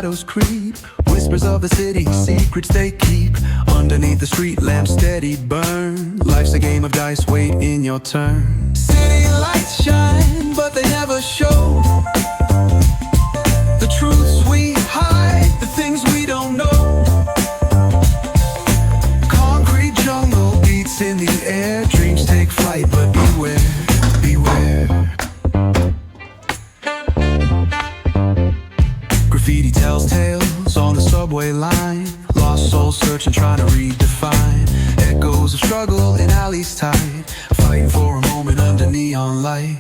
shadows creep. Whispers of the city, secrets they keep. Underneath the street lamp steady burn. Life's a game of dice, wait in your turn. City lights shine, but they never show the truths we hide, the things we don't know. Concrete jungle beats in the air. Dreams take flight, but beware, beware. Graffiti tells tales on the subway line. Lost souls searching, trying to redefine. Echoes of struggle in alleys tight, fighting for a moment under neon light.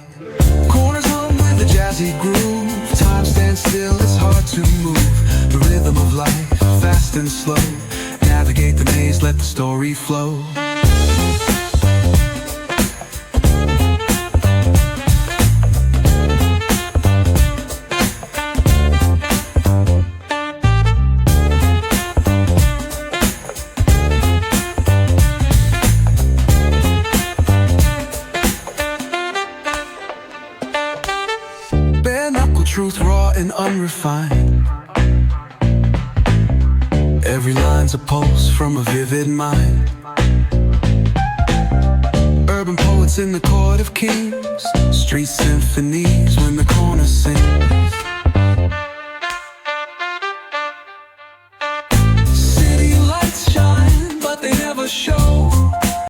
Corners hum with a jazzy groove. Time stands still, it's hard to move. The rhythm of life, fast and slow. Navigate the maze, let the story flow. Truth raw and unrefined. Every line's a pulse from a vivid mind. Urban poets in the court of kings. Street symphonies when the corner sings.